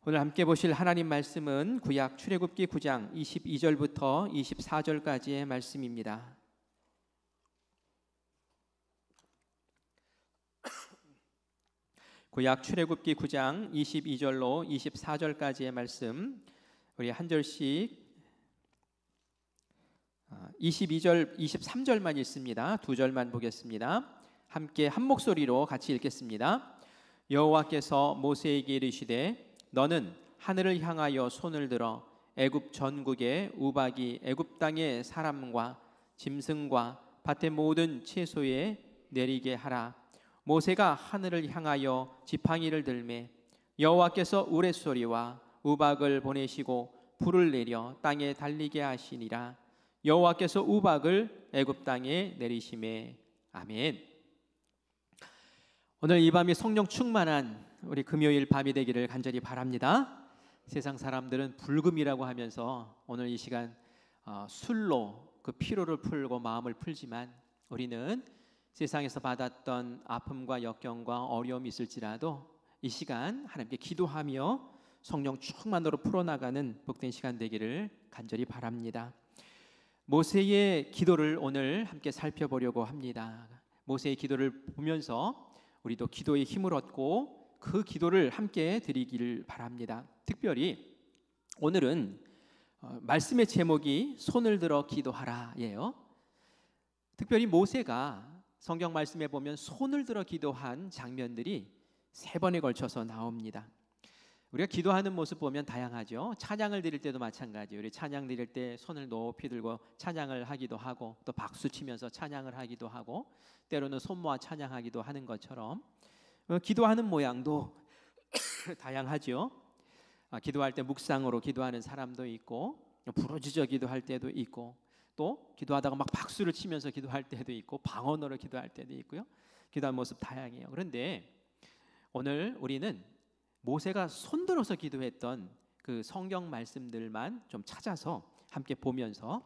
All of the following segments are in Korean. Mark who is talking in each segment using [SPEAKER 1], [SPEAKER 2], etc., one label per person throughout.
[SPEAKER 1] 오늘 함께 보실 하나님 말씀은 구약 출애굽기 9장 22절부터 24절까지의 말씀입니다. 구약 출애굽기 9장 22절로 24절까지의 말씀, 우리 한 절씩 22절, 23절만 읽습니다. 두 절만 보겠습니다. 함께 한 목소리로 같이 읽겠습니다. 여호와께서 모세에게 이르시되 너는 하늘을 향하여 손을 들어 애굽 전국의 우박이 애굽 땅의 사람과 짐승과 밭의 모든 채소에 내리게 하라. 모세가 하늘을 향하여 지팡이를 들매 여호와께서 우레소리와 우박을 보내시고 불을 내려 땅에 달리게 하시니라. 여호와께서 우박을 애굽 땅에 내리심에. 아멘. 오늘 이 밤이 성령 충만한 우리 금요일 밤이 되기를 간절히 바랍니다. 세상 사람들은 불금이라고 하면서 오늘 이 시간 술로 그 피로를 풀고 마음을 풀지만 우리는 세상에서 받았던 아픔과 역경과 어려움이 있을지라도 이 시간 하나님께 기도하며 성령 충만으로 풀어나가는 복된 시간 되기를 간절히 바랍니다. 모세의 기도를 오늘 함께 살펴보려고 합니다. 모세의 기도를 보면서 우리도 기도의 힘을 얻고 그 기도를 함께 드리기를 바랍니다. 특별히 오늘은 말씀의 제목이 손을 들어 기도하라예요. 특별히 모세가 성경 말씀에 보면 손을 들어 기도한 장면들이 3번에 걸쳐서 나옵니다. 우리가 기도하는 모습 보면 다양하죠. 찬양을 드릴 때도 마찬가지예요. 우리 찬양 드릴 때 손을 높이 들고 찬양을 하기도 하고 또 박수 치면서 찬양을 하기도 하고 때로는 손 모아 찬양하기도 하는 것처럼 기도하는 모양도 다양하죠. 기도할 때 묵상으로 기도하는 사람도 있고 부르짖어 기도할 때도 있고 또 기도하다가 막 박수를 치면서 기도할 때도 있고 방언으로 기도할 때도 있고요. 기도하는 모습 다양해요. 그런데 오늘 우리는 모세가 손들어서 기도했던 그 성경 말씀들만 좀 찾아서 함께 보면서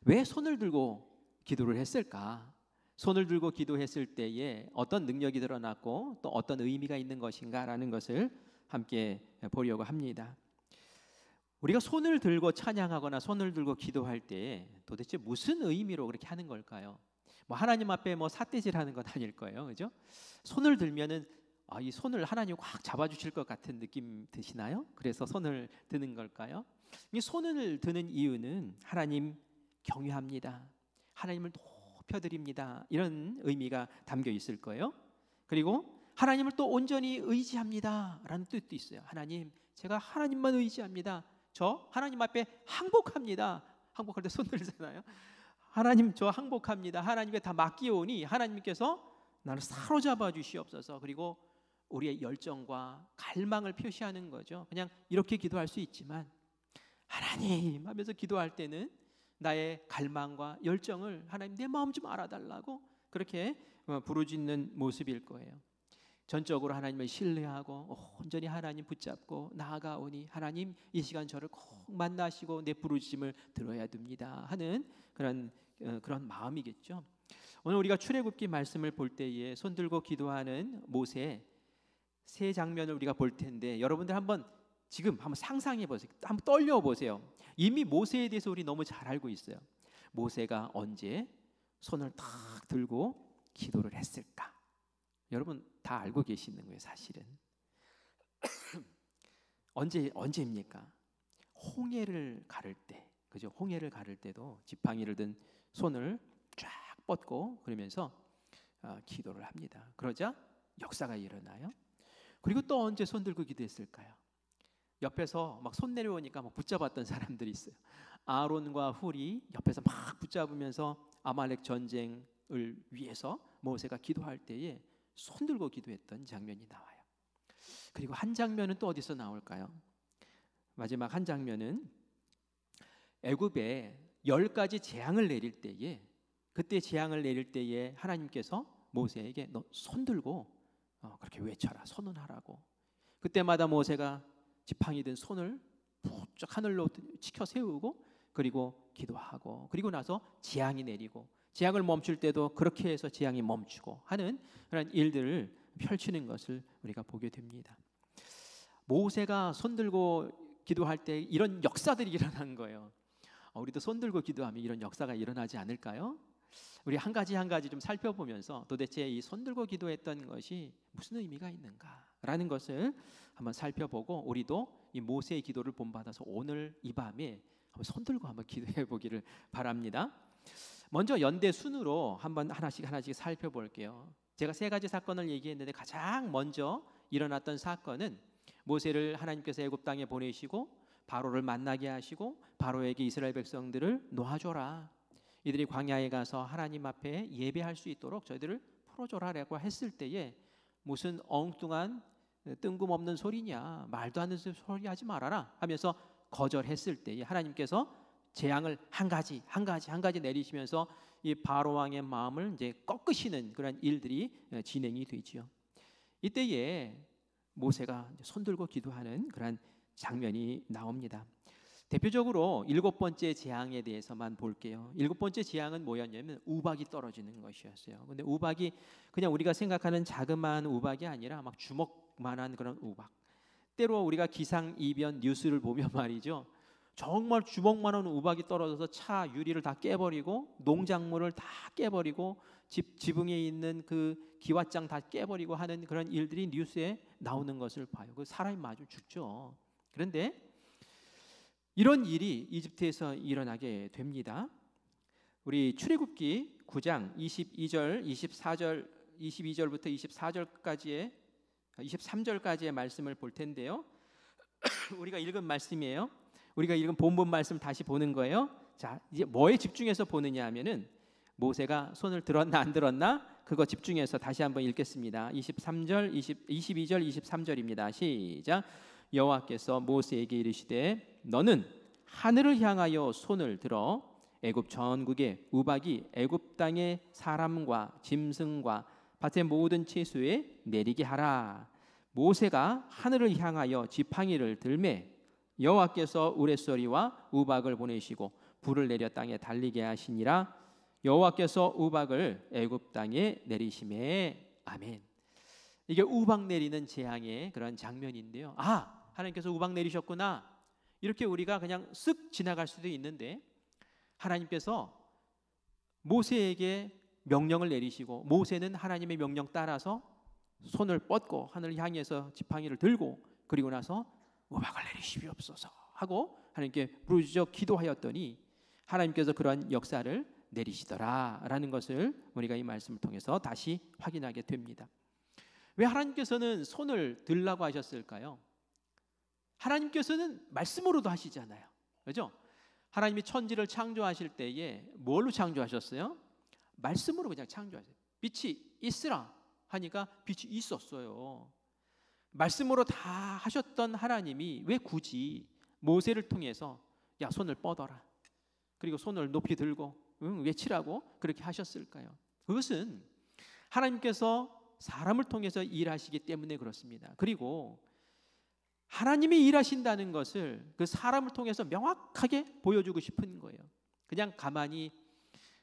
[SPEAKER 1] 왜 손을 들고 기도를 했을까? 손을 들고 기도했을 때에 어떤 능력이 드러났고 또 어떤 의미가 있는 것인가라는 것을 함께 보려고 합니다. 우리가 손을 들고 찬양하거나 손을 들고 기도할 때 도대체 무슨 의미로 그렇게 하는 걸까요? 하나님 앞에 삿대질하는 건 아닐 거예요, 그죠? 손을 들면은 이 손을 하나님 확 잡아주실 것 같은 느낌 드시나요? 그래서 손을 드는 걸까요? 이 손을 드는 이유는 하나님 경외합니다. 하나님을 높여드립니다. 이런 의미가 담겨 있을 거예요. 그리고 하나님을 또 온전히 의지합니다라는 뜻도 있어요. 하나님, 제가 하나님만 의지합니다. 저 하나님 앞에 항복합니다. 항복할 때 손 들잖아요. 하나님, 저 항복합니다. 하나님께 다 맡기오니 하나님께서 나를 사로잡아 주시옵소서. 그리고 우리의 열정과 갈망을 표시하는 거죠. 그냥 이렇게 기도할 수 있지만 하나님 하면서 기도할 때는 나의 갈망과 열정을 하나님 내 마음 좀 알아달라고 그렇게 부르짖는 모습일 거예요. 전적으로 하나님을 신뢰하고 온전히 하나님 붙잡고 나아가오니 하나님 이 시간 저를 꼭 만나시고 내 부르짖음을 들어야 됩니다 하는 그런 마음이겠죠. 오늘 우리가 출애굽기 말씀을 볼 때에 손 들고 기도하는 모세 세 장면을 우리가 볼 텐데 여러분들 지금 한번 상상해 보세요. 한번 떨려 보세요. 이미 모세에 대해서 우리 너무 잘 알고 있어요. 모세가 언제 손을 탁 들고 기도를 했을까? 여러분 다 알고 계시는 거예요, 사실은. 언제입니까? 홍해를 가를 때, 그죠? 홍해를 가를 때도 지팡이를 든 손을 쫙 뻗고 그러면서 기도를 합니다. 그러자 역사가 일어나요. 그리고 또 언제 손 들고 기도했을까요? 옆에서 막 손 내려오니까 막 붙잡았던 사람들이 있어요. 아론과 훌이 옆에서 막 붙잡으면서 아말렉 전쟁을 위해서 모세가 기도할 때에 손 들고 기도했던 장면이 나와요. 그리고 한 장면은 또 어디서 나올까요? 마지막 한 장면은 애굽에 10가지 재앙을 내릴 때에 그때 재앙을 내릴 때에 하나님께서 모세에게 너 손 들고 그렇게 외쳐라, 선언하라고. 그때마다 모세가 지팡이 든 손을 부쩍 하늘로 치켜 세우고 그리고 기도하고 그리고 나서 재앙이 내리고 재앙을 멈출 때도 그렇게 해서 재앙이 멈추고 하는 그런 일들을 펼치는 것을 우리가 보게 됩니다. 모세가 손 들고 기도할 때 이런 역사들이 일어난 거예요. 우리도 손 들고 기도하면 이런 역사가 일어나지 않을까요? 우리 한 가지 한 가지 좀 살펴보면서 도대체 이 손 들고 기도했던 것이 무슨 의미가 있는가라는 것을 한번 살펴보고 우리도 이 모세의 기도를 본받아서 오늘 이 밤에 한번 손 들고 한번 기도해 보기를 바랍니다. 먼저 연대 순으로 한번 하나씩 살펴볼게요. 제가 세 가지 사건을 얘기했는데 가장 먼저 일어났던 사건은 모세를 하나님께서 애굽 땅에 보내시고 바로를 만나게 하시고 바로에게 이스라엘 백성들을 놓아줘라. 이들이 광야에 가서 하나님 앞에 예배할 수 있도록 저희들을 풀어줘라라고 했을 때에 무슨 엉뚱한 뜬금없는 소리냐, 말도 안 되는 소리 하지 말아라 하면서 거절했을 때에 하나님께서 재앙을 한 가지 내리시면서 이 바로 왕의 마음을 이제 꺾으시는 그런 일들이 진행이 되지요. 이때에 모세가 손 들고 기도하는 그런 장면이 나옵니다. 대표적으로 7번째 재앙에 대해서만 볼게요. 7번째 재앙은 뭐였냐면 우박이 떨어지는 것이었어요. 근데 우박이 그냥 우리가 생각하는 자그마한 우박이 아니라 막 주먹만한 그런 우박. 때로 우리가 기상이변 뉴스를 보면 말이죠, 정말 주먹만한 우박이 떨어져서 차 유리를 다 깨버리고 농작물을 다 깨버리고 지붕에 있는 그 기왓장 다 깨버리고 하는 그런 일들이 뉴스에 나오는 것을 봐요. 그 사람이 마주 죽죠. 그런데 이런 일이 이집트에서 일어나게 됩니다. 우리 출애굽기 9장 22절부터 23절까지의 말씀을 볼 텐데요. 우리가 읽은 말씀이에요. 우리가 읽은 본문 말씀 다시 보는 거예요. 자, 이제 뭐에 집중해서 보느냐 하면은 모세가 손을 들었나 안 들었나 그거 집중해서 다시 한번 읽겠습니다. 22절 23절입니다. 시작. 여호와께서 모세에게 이르시되 너는 하늘을 향하여 손을 들어 애굽 전국에 우박이 애굽 땅의 사람과 짐승과 밭의 모든 채소에 내리게 하라. 모세가 하늘을 향하여 지팡이를 들매 여호와께서 우레소리와 우박을 보내시고 불을 내려 땅에 달리게 하시니라. 여호와께서 우박을 애굽 땅에 내리심에 아멘. 이게 우박 내리는 재앙의 그런 장면인데요. 하나님께서 우박 내리셨구나 이렇게 우리가 그냥 쓱 지나갈 수도 있는데 하나님께서 모세에게 명령을 내리시고 모세는 하나님의 명령 따라서 손을 뻗고 하늘을 향해서 지팡이를 들고 그리고 나서 우박을 내리시옵소서 하고 하나님께 부르짖어 기도하였더니 하나님께서 그러한 역사를 내리시더라라는 것을 우리가 이 말씀을 통해서 다시 확인하게 됩니다. 왜 하나님께서는 손을 들라고 하셨을까요? 하나님께서는 말씀으로도 하시잖아요. 그렇죠? 하나님이 천지를 창조하실 때에 뭘로 창조하셨어요? 말씀으로 그냥 창조하셨어요. 빛이 있으라 하니까 빛이 있었어요. 말씀으로 다 하셨던 하나님이 왜 굳이 모세를 통해서 야 손을 뻗어라 그리고 손을 높이 들고 외치라고 그렇게 하셨을까요? 그것은 하나님께서 사람을 통해서 일하시기 때문에 그렇습니다. 그리고 하나님이 일하신다는 것을 그 사람을 통해서 명확하게 보여주고 싶은 거예요. 그냥 가만히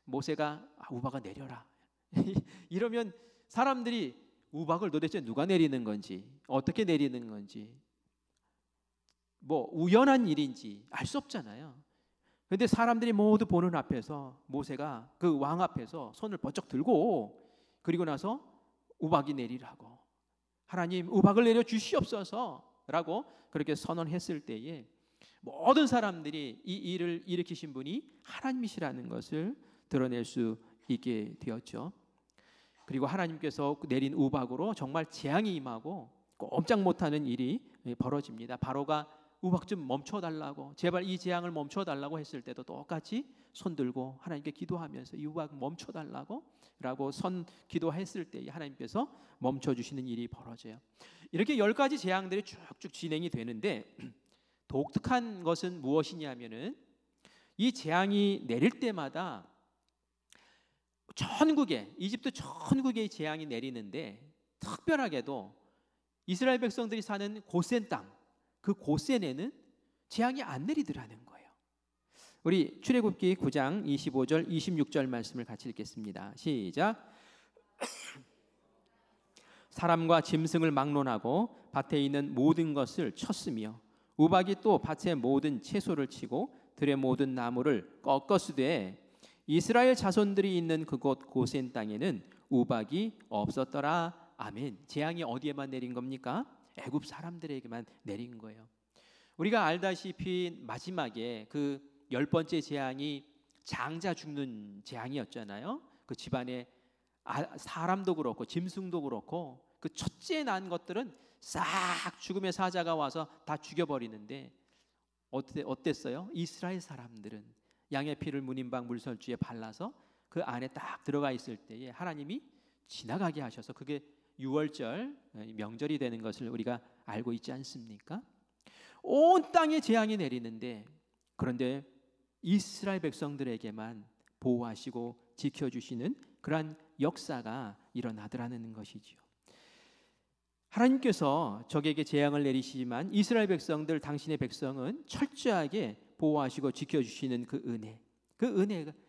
[SPEAKER 1] 모세가 우박아 내려라 이러면 사람들이 우박을 도대체 누가 내리는 건지 어떻게 내리는 건지 뭐 우연한 일인지 알 수 없잖아요. 그런데 사람들이 모두 보는 앞에서 모세가 그 왕 앞에서 손을 번쩍 들고 그리고 나서 우박이 내리라고 하나님 우박을 내려 주시옵소서 라고 그렇게 선언했을 때에 모든 사람들이 이 일을 일으키신 분이 하나님이시라는 것을 드러낼 수 있게 되었죠. 그리고 하나님께서 내린 우박으로 정말 재앙이 임하고 꼼짝 못하는 일이 벌어집니다. 바로가 우박 좀 멈춰달라고 제발 이 재앙을 멈춰달라고 했을 때도 똑같이 손 들고 하나님께 기도하면서 이 우박 멈춰달라고 라고 기도했을 때 하나님께서 멈춰주시는 일이 벌어져요. 이렇게 10가지 재앙들이 쭉쭉 진행이 되는데 독특한 것은 무엇이냐면은 이 재앙이 내릴 때마다 전국에 이집트 전국에 재앙이 내리는데 특별하게도 이스라엘 백성들이 사는 고센 땅 그 고센에는 재앙이 안 내리더라는 거예요. 우리 출애굽기 9장 25절 26절 말씀을 같이 읽겠습니다. 시작. 사람과 짐승을 막론하고 밭에 있는 모든 것을 쳤으며 우박이 또 밭의 모든 채소를 치고 들의 모든 나무를 꺾었으되 이스라엘 자손들이 있는 그곳 고센 땅에는 우박이 없었더라. 아멘. 재앙이 어디에만 내린 겁니까? 애굽 사람들에게만 내린 거예요. 우리가 알다시피 마지막에 그 10번째 재앙이 장자 죽는 재앙이었잖아요. 그 집안에 사람도 그렇고 짐승도 그렇고 그 첫째 난 것들은 싹 죽음의 사자가 와서 다 죽여버리는데 어땠어요? 이스라엘 사람들은 양의 피를 문인방 물설주에 발라서 그 안에 딱 들어가 있을 때에 하나님이 지나가게 하셔서 그게 유월절 명절이 되는 것을 우리가 알고 있지 않습니까? 온 땅에 재앙이 내리는데 그런데 이스라엘 백성들에게만 보호하시고 지켜주시는 그러한 역사가 일어나더라는 것이지요. 하나님께서 적에게 재앙을 내리시지만 이스라엘 백성들, 당신의 백성은 철저하게 보호하시고 지켜주시는 그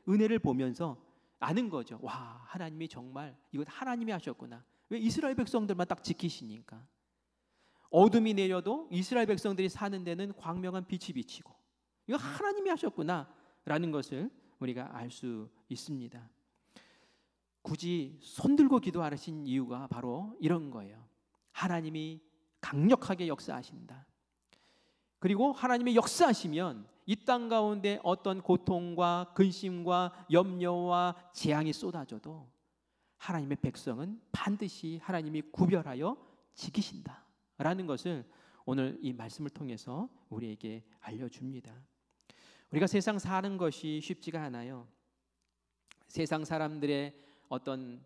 [SPEAKER 1] 은혜를 보면서 아는 거죠. 와, 하나님이 정말 이건 하나님이 하셨구나. 왜 이스라엘 백성들만 딱 지키시니까. 어둠이 내려도 이스라엘 백성들이 사는 데는 광명한 빛이 비치고 이거 하나님이 하셨구나라는 것을 우리가 알 수 있습니다. 굳이 손들고 기도하신 이유가 바로 이런 거예요. 하나님이 강력하게 역사하신다. 그리고 하나님이 역사하시면 이 땅 가운데 어떤 고통과 근심과 염려와 재앙이 쏟아져도 하나님의 백성은 반드시 하나님이 구별하여 지키신다라는 것을 오늘 이 말씀을 통해서 우리에게 알려줍니다. 우리가 세상 사는 것이 쉽지가 않아요. 세상 사람들의 어떤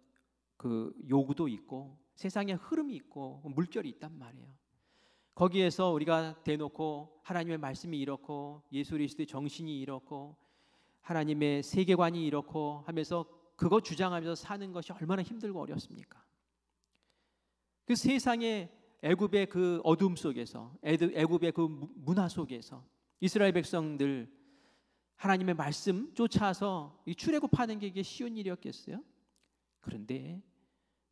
[SPEAKER 1] 그 요구도 있고 세상의 흐름이 있고 물결이 있단 말이에요. 거기에서 우리가 대놓고 하나님의 말씀이 이렇고 예수 그리스도의 정신이 이렇고 하나님의 세계관이 이렇고 하면서 그거 주장하면서 사는 것이 얼마나 힘들고 어렵습니까? 그 세상의 애굽의 그 어둠 속에서 애굽의 그 문화 속에서 이스라엘 백성들 하나님의 말씀 쫓아서 이 출애굽하는 게 이게 쉬운 일이었겠어요? 그런데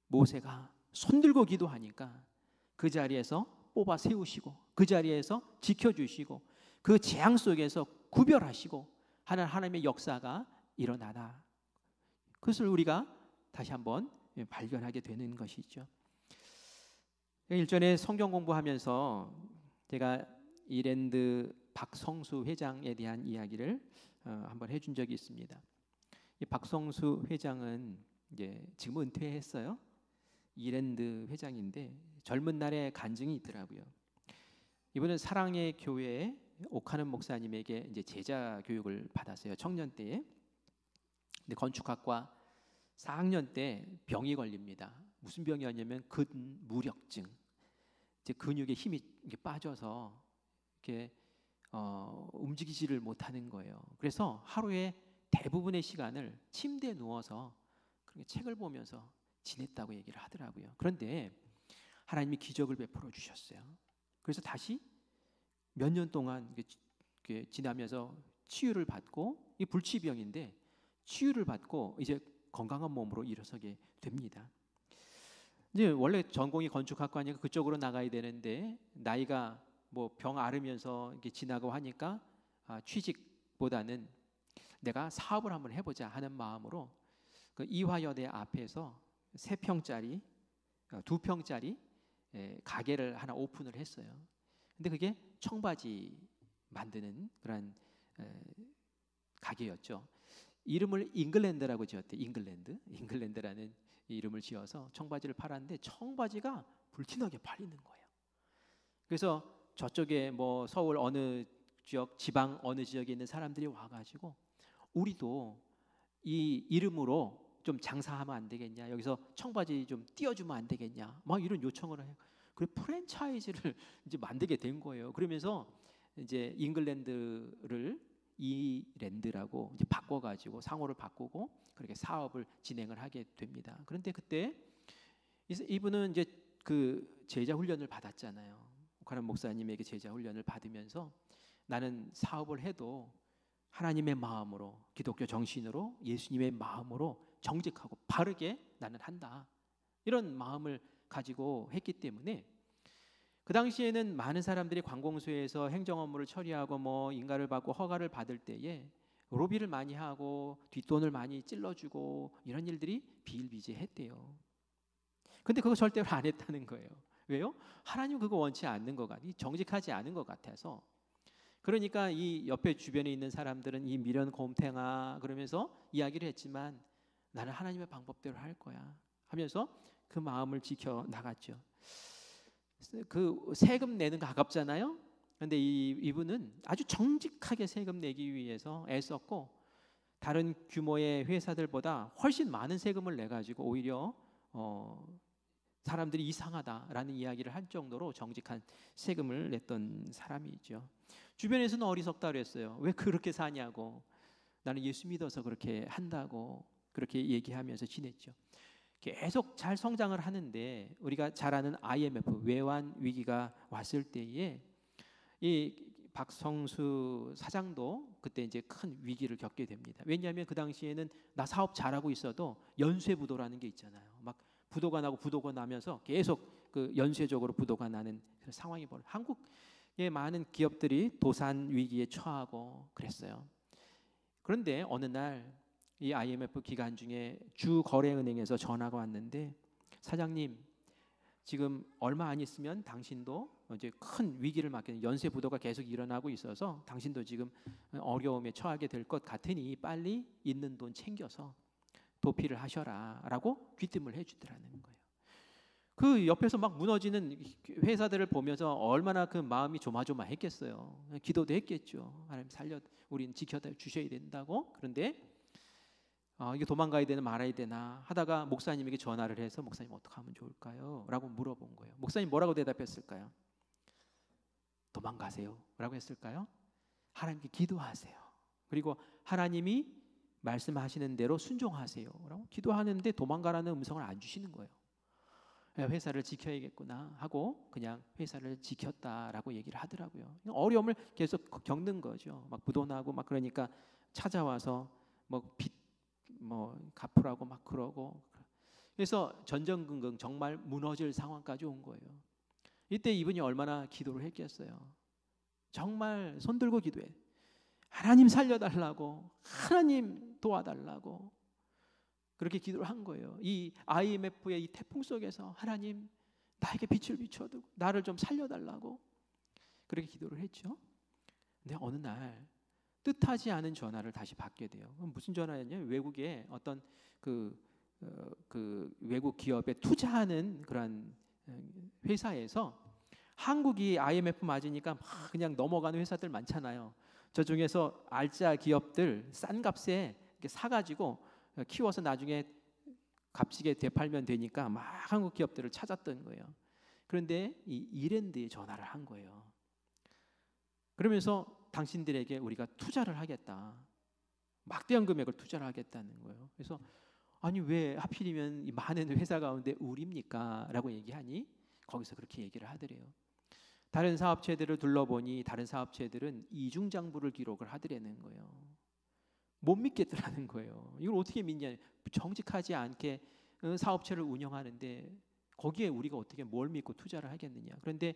[SPEAKER 1] 모세가 손들고 기도하니까 그 자리에서 뽑아 세우시고 그 자리에서 지켜주시고 그 재앙 속에서 구별하시고 하는 하나님의 역사가 일어나다. 그것을 우리가 다시 한번 발견하게 되는 것이죠. 일전에 성경 공부하면서 제가 이랜드 박성수 회장에 대한 이야기를 한번 해준 적이 있습니다. 이 박성수 회장은 이제 지금 은퇴했어요. 이랜드 회장인데 젊은 날에 간증이 있더라고요. 이분은 사랑의 교회에 옥하는 목사님에게 이제 제자 교육을 받았어요. 청년 때에. 근데 건축학과 4학년 때 병이 걸립니다. 무슨 병이었냐면 근무력증. 이제 근육에 힘이 빠져서 이렇게 움직이지를 못하는 거예요. 그래서 하루에 대부분의 시간을 침대에 누워서 그렇게 책을 보면서 지냈다고 얘기를 하더라고요. 그런데 하나님이 기적을 베풀어 주셨어요. 그래서 다시 몇 년 동안 지나면서 치유를 받고 이 불치병인데 치유를 받고 이제 건강한 몸으로 일어서게 됩니다. 이제 원래 전공이 건축학과니까 그쪽으로 나가야 되는데 나이가 뭐 병 앓으면서 이렇게 지나고 하니까 취직보다는 내가 사업을 한번 해보자 하는 마음으로 그 이화여대 앞에서 3평짜리 2평짜리 가게를 하나 오픈을 했어요. 근데 그게 청바지 만드는 그런 가게였죠. 이름을 잉글랜드라고 지었대. 잉글랜드라는 이름을 지어서 청바지를 팔았는데 청바지가 불티나게 팔리는 거예요. 그래서 저쪽에 뭐 서울 어느 지역, 지방 어느 지역에 있는 사람들이 와가지고 우리도 이 이름으로 좀 장사하면 안 되겠냐? 여기서 청바지 좀 띄워주면 안 되겠냐? 막 이런 요청을 해요. 그래서 프랜차이즈를 이제 만들게 된 거예요. 그러면서 이제 잉글랜드를 이랜드라고 이제 바꿔가지고 상호를 바꾸고 그렇게 사업을 진행을 하게 됩니다. 그런데 그때 이분은 이제 그 제자 훈련을 받았잖아요. 옥하는 목사님에게 제자 훈련을 받으면서 나는 사업을 해도 하나님의 마음으로 기독교 정신으로 예수님의 마음으로 정직하고 바르게 나는 한다. 이런 마음을 가지고 했기 때문에 그 당시에는 많은 사람들이 관공서에서 행정 업무를 처리하고 뭐 인가를 받고 허가를 받을 때에 로비를 많이 하고 뒷돈을 많이 찔러주고 이런 일들이 비일비재했대요. 근데 그거 절대로 안 했다는 거예요. 왜요? 하나님 그거 원치 않는 것 같아요. 정직하지 않은 것 같아서. 그러니까 이 옆에 주변에 있는 사람들은 이 미련 곰탱아 그러면서 이야기를 했지만 나는 하나님의 방법대로 할 거야 하면서 그 마음을 지켜 나갔죠. 그 세금 내는 거 아깝잖아요. 그런데 이분은 아주 정직하게 세금 내기 위해서 애썼고 다른 규모의 회사들보다 훨씬 많은 세금을 내 가지고 오히려 사람들이 이상하다라는 이야기를 할 정도로 정직한 세금을 냈던 사람이죠. 주변에서는 어리석다 그랬어요. 왜 그렇게 사냐고. 나는 예수 믿어서 그렇게 한다고 그렇게 얘기하면서 지냈죠. 계속 잘 성장을 하는데 우리가 잘 아는 IMF 외환 위기가 왔을 때에 이 박성수 사장도 그때 이제 큰 위기를 겪게 됩니다. 왜냐하면 그 당시에는 나 사업 잘하고 있어도 연쇄부도라는 게 있잖아요. 막 부도가 나고 부도가 나면서 계속 그 연쇄적으로 부도가 나는 그런 상황이 벌어요. 한국의 많은 기업들이 도산 위기에 처하고 그랬어요. 그런데 어느 날 이 IMF 기간 중에 주거래은행에서 전화가 왔는데 사장님 지금 얼마 안 있으면 당신도 이제 큰 위기를 맞게 연쇄 부도가 계속 일어나고 있어서 당신도 지금 어려움에 처하게 될 것 같으니 빨리 있는 돈 챙겨서 도피를 하셔라라고 귀뜸을 해주더라는 거예요. 그 옆에서 막 무너지는 회사들을 보면서 얼마나 그 마음이 조마조마했겠어요. 기도도 했겠죠. 하나님 살려 우리는 지켜다 주셔야 된다고. 그런데 이게 도망가야 되나 말아야 되나 하다가 목사님에게 전화를 해서 목사님 어떻게 하면 좋을까요? 라고 물어본 거예요. 목사님 뭐라고 대답했을까요? 도망가세요 라고 했을까요? 하나님께 기도하세요. 그리고 하나님이 말씀하시는 대로 순종하세요 라고 기도하는데 도망가라는 음성을 안 주시는 거예요. 회사를 지켜야겠구나 하고 그냥 회사를 지켰다라고 얘기를 하더라고요. 어려움을 계속 겪는 거죠. 막 부도나고 막 그러니까 찾아와서 빚 갚으라고 막 그러고 그래서 전전긍긍 정말 무너질 상황까지 온 거예요. 이때 이분이 얼마나 기도를 했겠어요. 정말 손들고 기도해. 하나님 살려달라고, 하나님 도와달라고 그렇게 기도를 한 거예요. 이 IMF의 이 태풍 속에서 하나님 나에게 빛을 비춰두고 나를 좀 살려달라고 그렇게 기도를 했죠. 근데 어느 날 뜻하지 않은 전화를 다시 받게 돼요. 무슨 전화였냐면 외국의 어떤 그 외국 기업에 투자하는 그런 회사에서 한국이 IMF 맞으니까 막 그냥 넘어가는 회사들 많잖아요. 저 중에서 알짜 기업들 싼 값에 사가지고 키워서 나중에 값지게 되팔면 되니까 막 한국 기업들을 찾았던 거예요. 그런데 이 이랜드에 전화를 한 거예요. 그러면서 당신들에게 우리가 투자를 하겠다. 막대한 금액을 투자를 하겠다는 거예요. 그래서 아니 왜 하필이면 이 많은 회사 가운데 우리입니까? 라고 얘기하니 거기서 그렇게 얘기를 하더래요. 다른 사업체들을 둘러보니 다른 사업체들은 이중장부를 기록을 하더라는 거예요. 못 믿겠더라는 거예요. 이걸 어떻게 믿냐? 정직하지 않게 사업체를 운영하는데 거기에 우리가 어떻게 뭘 믿고 투자를 하겠느냐? 그런데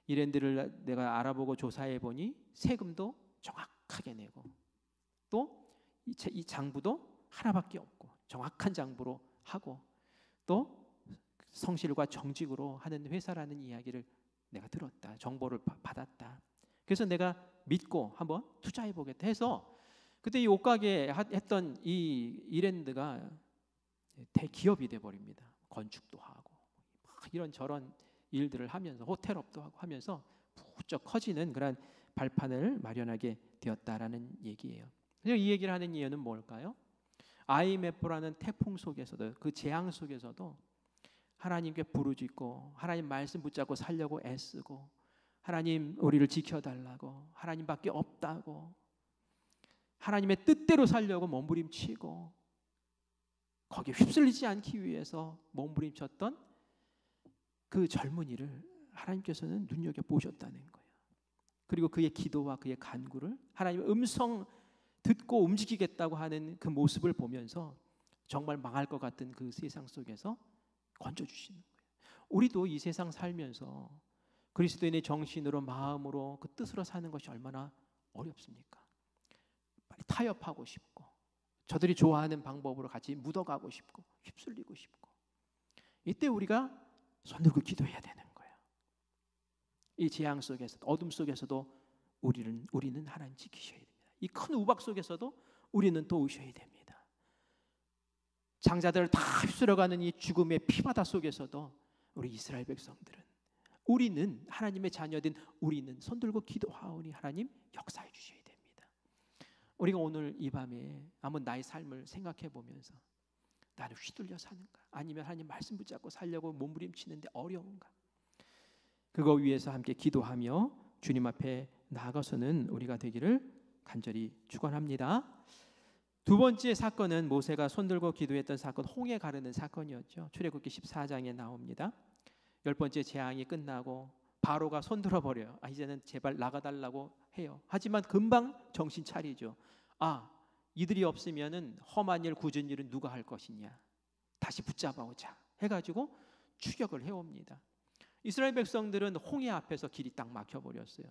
[SPEAKER 1] 이랜드를 내가 알아보고 조사해 보니 세금도 정확하게 내고 또 이 장부도 하나밖에 없고 정확한 장부로 하고 또 성실과 정직으로 하는 회사라는 이야기를 내가 들었다. 정보를 받았다. 그래서 내가 믿고 한번 투자해 보겠다 해서 그때 이 옷가게 했던 이 이랜드가 대기업이 돼 버립니다. 건축도 하고 이런 저런 일들을 하면서 호텔업도 하고 하면서 부쩍 커지는 그런 발판을 마련하게 되었다라는 얘기예요. 이 얘기를 하는 이유는 뭘까요? IMF라는 태풍 속에서도 그 재앙 속에서도 하나님께 부르짖고 하나님 말씀 붙잡고 살려고 애쓰고 하나님 우리를 지켜달라고 하나님밖에 없다고 하나님의 뜻대로 살려고 몸부림치고 거기에 휩쓸리지 않기 위해서 몸부림쳤던 그 젊은이를 하나님께서는 눈여겨보셨다는 거예요. 그리고 그의 기도와 그의 간구를 하나님의 음성 듣고 움직이겠다고 하는 그 모습을 보면서 정말 망할 것 같은 그 세상 속에서 건져주시는 거예요. 우리도 이 세상 살면서 그리스도인의 정신으로 마음으로 그 뜻으로 사는 것이 얼마나 어렵습니까? 빨리 타협하고 싶고 저들이 좋아하는 방법으로 같이 묻어가고 싶고 휩쓸리고 싶고 이때 우리가 손들고 기도해야 되는 거예요. 이 재앙 속에서도 어둠 속에서도 우리는 하나님 지키셔야 됩니다. 이 큰 우박 속에서도 우리는 도우셔야 됩니다. 장자들을 다 휩쓸어가는 이 죽음의 피바다 속에서도 우리 이스라엘 백성들은 우리는 하나님의 자녀된 우리는 손들고 기도하오니 하나님 역사해 주셔야 됩니다. 우리가 오늘 이 밤에 한번 나의 삶을 생각해 보면서 나는 휘둘려 사는가? 아니면 하나님 말씀 붙잡고 살려고 몸부림치는데 어려운가? 그거 위해서 함께 기도하며 주님 앞에 나아가서는 우리가 되기를 간절히 축원합니다. 두 번째 사건은 모세가 손들고 기도했던 사건, 홍해 가르는 사건이었죠. 출애굽기 14장에 나옵니다. 10번째 재앙이 끝나고 바로가 손들어 버려요. 이제는 제발 나가달라고 해요. 하지만 금방 정신 차리죠. 이들이 없으면은 험한 일, 굳은 일은 누가 할 것이냐. 다시 붙잡아오자 해가지고 추격을 해옵니다. 이스라엘 백성들은 홍해 앞에서 길이 딱 막혀버렸어요.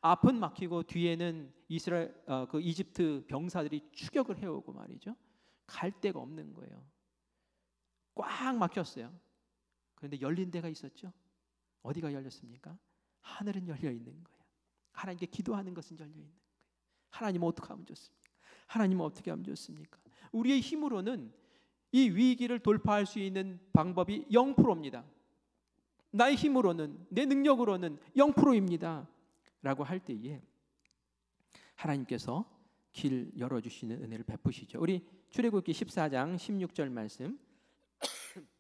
[SPEAKER 1] 앞은 막히고 뒤에는 그 이집트 병사들이 추격을 해오고 말이죠. 갈 데가 없는 거예요. 꽉 막혔어요. 그런데 열린 데가 있었죠. 어디가 열렸습니까? 하늘은 열려 있는 거예요. 하나님께 기도하는 것은 열려 있는 거예요. 하나님은 어떻게 하면 좋습니까? 하나님은 어떻게 하면 좋습니까? 우리의 힘으로는 이 위기를 돌파할 수 있는 방법이 0%입니다. 나의 힘으로는, 내 능력으로는 0%입니다 라고 할 때에 하나님께서 길 열어주시는 은혜를 베푸시죠. 우리 출애굽기 14장 16절 말씀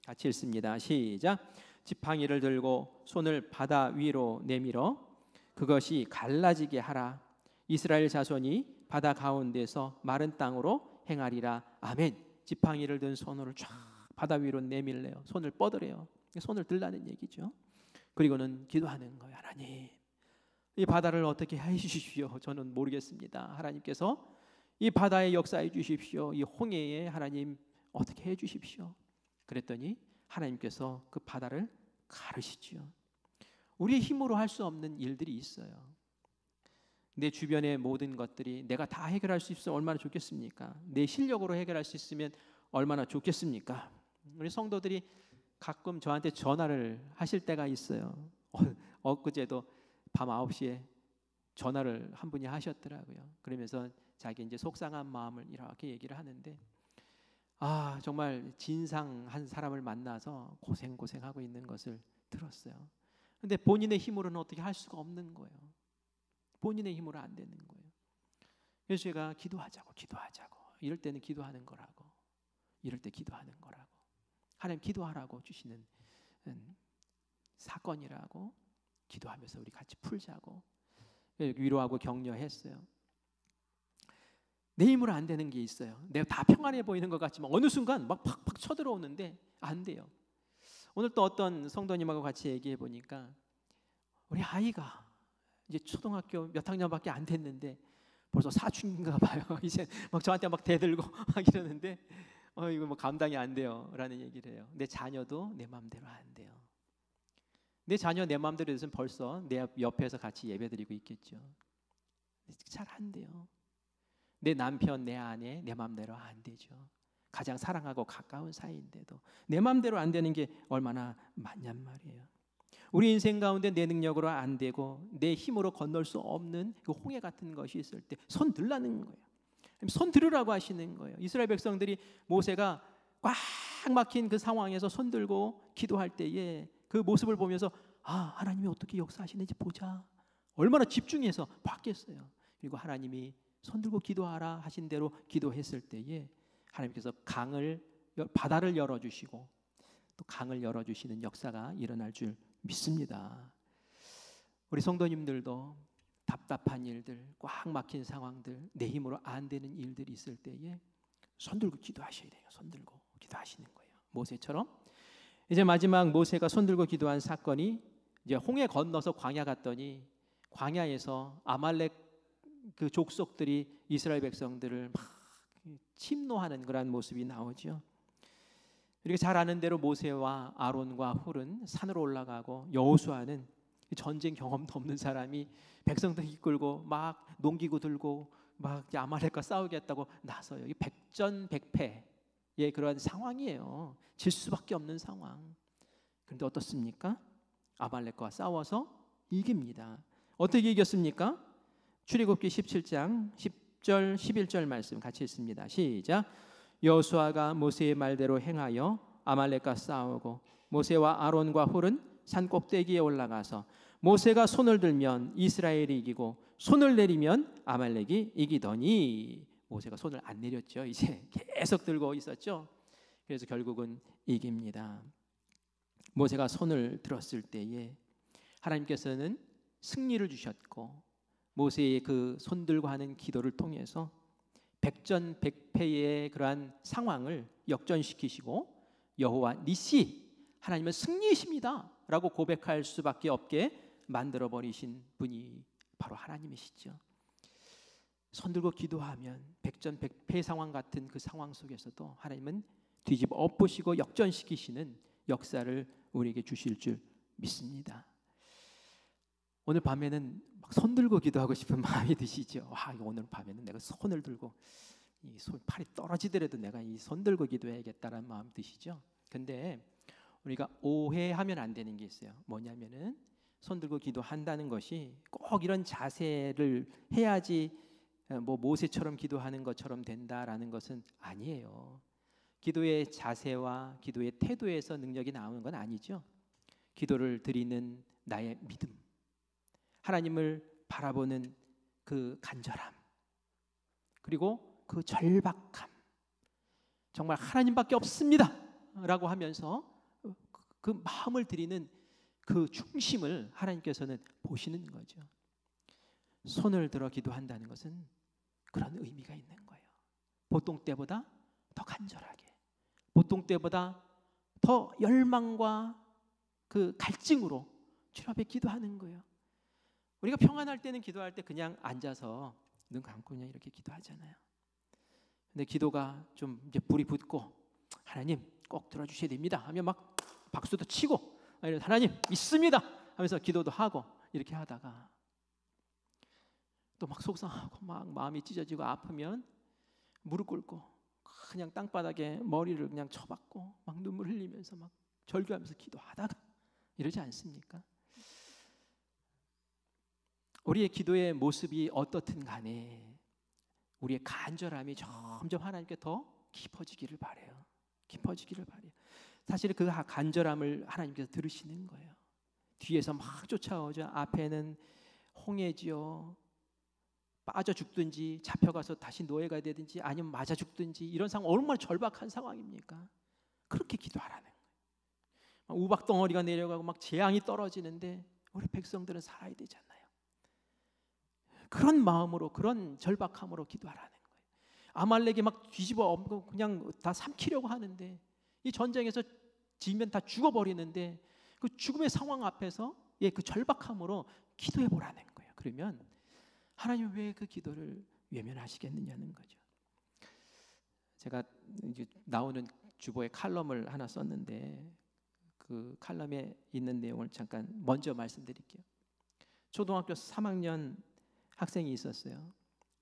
[SPEAKER 1] 같이 읽습니다. 시작. 지팡이를 들고 손을 바다 위로 내밀어 그것이 갈라지게 하라. 이스라엘 자손이 바다 가운데서 마른 땅으로 행하리라. 아멘. 지팡이를 든 손으로 쫙 바다 위로 내밀래요. 손을 뻗으래요. 손을 들라는 얘기죠. 그리고는 기도하는 거예요. 하나님, 이 바다를 어떻게 해 주십시오. 저는 모르겠습니다. 하나님께서 이 바다에 역사해 주십시오. 이 홍해에 하나님 어떻게 해 주십시오. 그랬더니 하나님께서 그 바다를 가르시죠. 우리의 힘으로 할 수 없는 일들이 있어요. 내 주변의 모든 것들이 내가 다 해결할 수 있으면 얼마나 좋겠습니까? 내 실력으로 해결할 수 있으면 얼마나 좋겠습니까? 우리 성도들이 가끔 저한테 전화를 하실 때가 있어요. 엊그제도 밤 9시에 전화를 한 분이 하셨더라고요. 그러면서 자기 이제 속상한 마음을 이렇게 얘기를 하는데 정말 진상한 사람을 만나서 고생하고 있는 것을 들었어요. 근데 본인의 힘으로는 어떻게 할 수가 없는 거예요. 본인의 힘으로 안 되는 거예요. 그래서 제가 기도하자고 이럴 때는 기도하는 거라고, 이럴 때 기도하는 거라고, 하나님 기도하라고 주시는 사건이라고 기도하면서 우리 같이 풀자고 위로하고 격려했어요. 내 힘으로 안 되는 게 있어요. 내가 다 평안해 보이는 것 같지만 어느 순간 막 팍팍 쳐들어오는데 안 돼요. 오늘 또 어떤 성도님하고 같이 얘기해 보니까 우리 아이가 이제 초등학교 몇 학년밖에 안 됐는데 벌써 사춘기인가 봐요. 이제 막 저한테 막 대들고 막 이러는데 이거 뭐 감당이 안 돼요라는 얘기를 해요. 내 자녀도 내 마음대로 안 돼요. 내 자녀 내 마음대로 해서는 벌써 내 옆에서 같이 예배드리고 있겠죠. 잘 안 돼요. 내 남편, 내 아내 내 마음대로 안 되죠. 가장 사랑하고 가까운 사이인데도 내 마음대로 안 되는 게 얼마나 많냔 말이에요. 우리 인생 가운데 내 능력으로 안 되고 내 힘으로 건널 수 없는 그 홍해 같은 것이 있을 때 손 들라는 거예요. 손 들으라고 하시는 거예요. 이스라엘 백성들이 모세가 꽉 막힌 그 상황에서 손 들고 기도할 때에 그 모습을 보면서 하나님이 어떻게 역사하시는지 보자. 얼마나 집중해서 봤겠어요. 그리고 하나님이 손 들고 기도하라 하신 대로 기도했을 때에 하나님께서 바다를 열어주시고 또 강을 열어주시는 역사가 일어날 줄 믿습니다. 우리 성도님들도 답답한 일들, 꽉 막힌 상황들, 내 힘으로 안 되는 일들이 있을 때에 손 들고 기도하셔야 돼요. 손 들고 기도하시는 거예요. 모세처럼. 이제 마지막 모세가 손 들고 기도한 사건이 이제 홍해 건너서 광야 갔더니 광야에서 아말렉 그 족속들이 이스라엘 백성들을 막 침노하는 그런 모습이 나오죠. 그리고 잘 아는 대로 모세와 아론과 훌은 산으로 올라가고 여호수아는 전쟁 경험도 없는 사람이 백성들 이끌고 막 농기구 들고 막 아말렉과 싸우겠다고 나서요. 이 백전백패의 그런 상황이에요. 질 수밖에 없는 상황. 그런데 어떻습니까? 아말렉과 싸워서 이깁니다. 어떻게 이겼습니까? 출애굽기 17장 10절 11절 말씀 같이 읽습니다. 시작. 여호수아가 모세의 말대로 행하여 아말렉과 싸우고 모세와 아론과 훌은 산 꼭대기에 올라가서 모세가 손을 들면 이스라엘이 이기고 손을 내리면 아말렉이 이기더니 모세가 손을 안 내렸죠. 이제 계속 들고 있었죠. 그래서 결국은 이깁니다. 모세가 손을 들었을 때에 하나님께서는 승리를 주셨고 모세의 그 손 들고 하는 기도를 통해서 백전백패의 그러한 상황을 역전시키시고 여호와 니시 하나님은 승리이십니다 라고 고백할 수밖에 없게 만들어 버리신 분이 바로 하나님이시죠. 손 들고 기도하면 백전백패 상황 같은 그 상황 속에서도 하나님은 뒤집어 엎으시고 역전시키시는 역사를 우리에게 주실 줄 믿습니다. 오늘 밤에는 막 손 들고 기도하고 싶은 마음이 드시죠. 오늘 밤에는 내가 손을 들고 이 팔이 떨어지더라도 내가 이 손 들고 기도해야겠다라는 마음 드시죠. 근데 우리가 오해하면 안 되는 게 있어요. 뭐냐면은 손 들고 기도한다는 것이 꼭 이런 자세를 해야지 뭐 모세처럼 기도하는 것처럼 된다라는 것은 아니에요. 기도의 자세와 기도의 태도에서 능력이 나오는 건 아니죠. 기도를 드리는 나의 믿음, 하나님을 바라보는 그 간절함, 그리고 그 절박함, 정말 하나님밖에 없습니다 라고 하면서 그 마음을 드리는 그 중심을 하나님께서는 보시는 거죠. 손을 들어 기도한다는 것은 그런 의미가 있는 거예요. 보통 때보다 더 간절하게, 보통 때보다 더 열망과 그 갈증으로 주님 앞에 기도하는 거예요. 우리가 평안할 때는 기도할 때 그냥 앉아서 눈 감고 그냥 이렇게 기도하잖아요. 근데 기도가 좀 이제 불이 붙고 하나님 꼭 들어주셔야 됩니다 하면 막 박수도 치고 하나님 믿습니다 하면서 기도도 하고 이렇게 하다가 또 막 속상하고 막 마음이 찢어지고 아프면 무릎 꿇고 그냥 땅바닥에 머리를 그냥 쳐박고 막 눈물 흘리면서 막 절규하면서 기도하다가 이러지 않습니까? 우리의 기도의 모습이 어떻든 간에 우리의 간절함이 점점 하나님께 더 깊어지기를 바라요. 깊어지기를 바라요. 사실 그 간절함을 하나님께서 들으시는 거예요. 뒤에서 막 쫓아오죠. 앞에는 홍해지요. 빠져 죽든지 잡혀가서 다시 노예가 되든지 아니면 맞아 죽든지 이런 상황, 얼마나 절박한 상황입니까? 그렇게 기도하라는 거예요. 우박 덩어리가 내려가고 막 재앙이 떨어지는데 우리 백성들은 살아야 되잖아요. 그런 마음으로, 그런 절박함으로 기도하라는 거예요. 아말렉이 막 뒤집어 엎고 그냥 다 삼키려고 하는데 이 전쟁에서 지면 다 죽어버리는데 그 죽음의 상황 앞에서 그 절박함으로 기도해 보라는 거예요. 그러면 하나님 왜 그 기도를 외면하시겠느냐는 거죠. 제가 이제 나오는 주보에 칼럼을 하나 썼는데 그 칼럼에 있는 내용을 잠깐 먼저 말씀드릴게요. 초등학교 3학년 학생이 있었어요.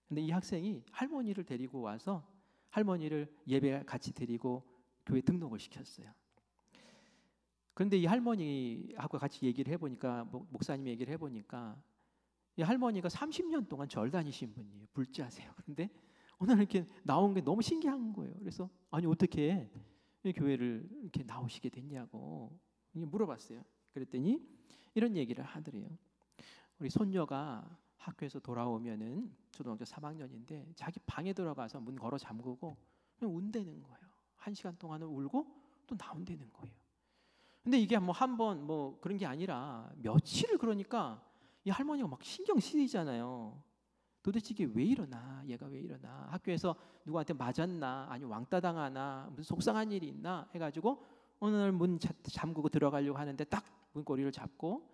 [SPEAKER 1] 근데 이 학생이 할머니를 데리고 와서 할머니를 예배 같이 드리고 교회 등록을 시켰어요. 그런데 이 할머니하고 같이 얘기를 해보니까 목사님 얘기를 해보니까 이 할머니가 30년 동안 절 다니신 분이에요. 불자세요. 그런데 오늘 이렇게 나온 게 너무 신기한 거예요. 그래서 아니 어떻게 이 교회를 이렇게 나오시게 됐냐고 물어봤어요. 그랬더니 이런 얘기를 하더래요. 우리 손녀가 학교에서 돌아오면은 초등학교 3학년인데 자기 방에 들어가서 문 걸어 잠그고 그냥 운대는 거예요. 1시간 동안은 울고 또 나온다는 거예요. 근데 이게 뭐 한 번 뭐 그런 게 아니라 며칠을 그러니까 이 할머니가 막 신경 쓰이잖아요. 도대체 이게 왜 이러나, 얘가 왜 이러나, 학교에서 누구한테 맞았나, 아니면 왕따 당하나, 무슨 속상한 일이 있나 해가지고 어느 날 문 잠그고 들어가려고 하는데 딱 문고리를 잡고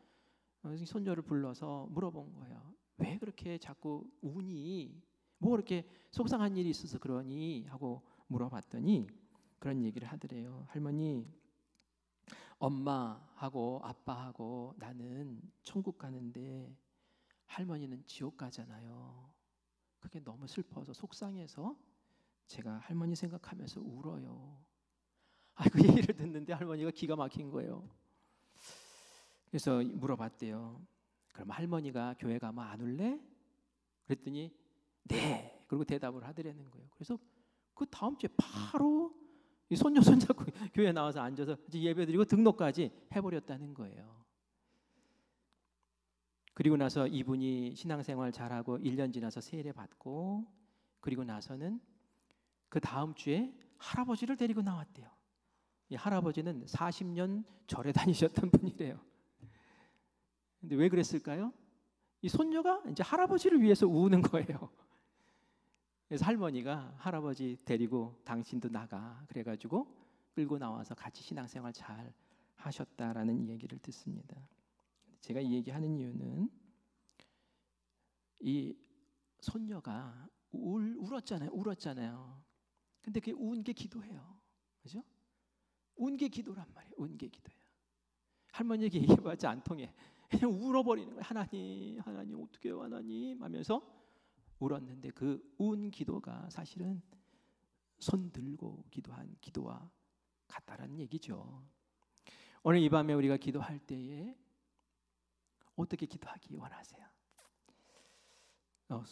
[SPEAKER 1] 손녀를 불러서 물어본 거예요. 왜 그렇게 자꾸 우니? 뭐 그렇게 속상한 일이 있어서 그러니? 하고 물어봤더니 그런 얘기를 하더래요. 할머니, 엄마하고 아빠하고 나는 천국 가는데 할머니는 지옥 가잖아요. 그게 너무 슬퍼서 속상해서 제가 할머니 생각하면서 울어요. 그 얘기를 듣는데 할머니가 기가 막힌 거예요. 그래서 물어봤대요. 그럼 할머니가 교회 가면 안 울래? 그랬더니 네. 그리고 대답을 하더라는 거예요. 그래서 그 다음 주에 바로 이 손녀 손잡고 교회 나와서 앉아서 예배드리고 등록까지 해버렸다는 거예요. 그리고 나서 이분이 신앙생활 잘하고 1년 지나서 세례 받고 그리고 나서는 그 다음 주에 할아버지를 데리고 나왔대요. 이 할아버지는 40년 절에 다니셨던 분이래요. 근데 왜 그랬을까요? 이 손녀가 이제 할아버지를 위해서 우는 거예요. 그래서 할머니가 할아버지 데리고 당신도 나가 그래가지고 끌고 나와서 같이 신앙생활 잘 하셨다라는 얘기를 듣습니다. 제가 이 얘기하는 이유는 이 손녀가 울었잖아요. 근데 그게 운 게 기도예요. 그죠? 운 게 기도란 말이에요. 운 게 기도예요. 할머니에게 얘기해봤자 안 통해. 그냥 울어버리는 거예요. 하나님 어떻게 해요 하나님 하면서 울었는데 그 운 기도가 사실은 손 들고 기도한 기도와 같다라는 얘기죠. 오늘 이 밤에 우리가 기도할 때에 어떻게 기도하기 원하세요?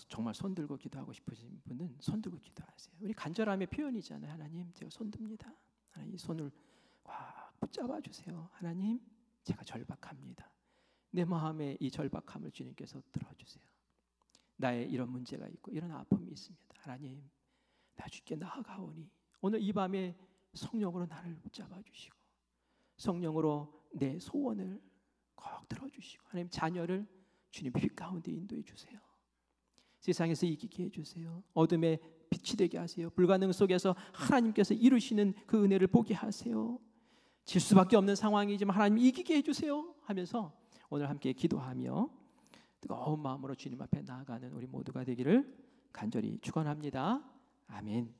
[SPEAKER 1] 정말 손 들고 기도하고 싶으신 분은 손 들고 기도하세요. 우리 간절함의 표현이잖아요. 하나님 제가 손 듭니다. 하나님 이 손을 꽉 붙잡아 주세요. 하나님 제가 절박합니다. 내 마음에 이 절박함을 주님께서 들어주세요. 나의 이런 문제가 있고 이런 아픔이 있습니다. 하나님 나 주께 나아가오니 오늘 이 밤에 성령으로 나를 붙잡아 주시고 성령으로 내 소원을 꼭 들어주시고 하나님 자녀를 주님 빛 가운데 인도해 주세요. 세상에서 이기게 해주세요. 어둠에 빛이 되게 하세요. 불가능 속에서 하나님께서 이루시는 그 은혜를 보게 하세요. 질 수밖에 없는 상황이지만 하나님 이기게 해주세요 하면서 오늘 함께 기도하며 뜨거운 마음으로 주님 앞에 나아가는 우리 모두가 되기를 간절히 축원합니다. 아멘.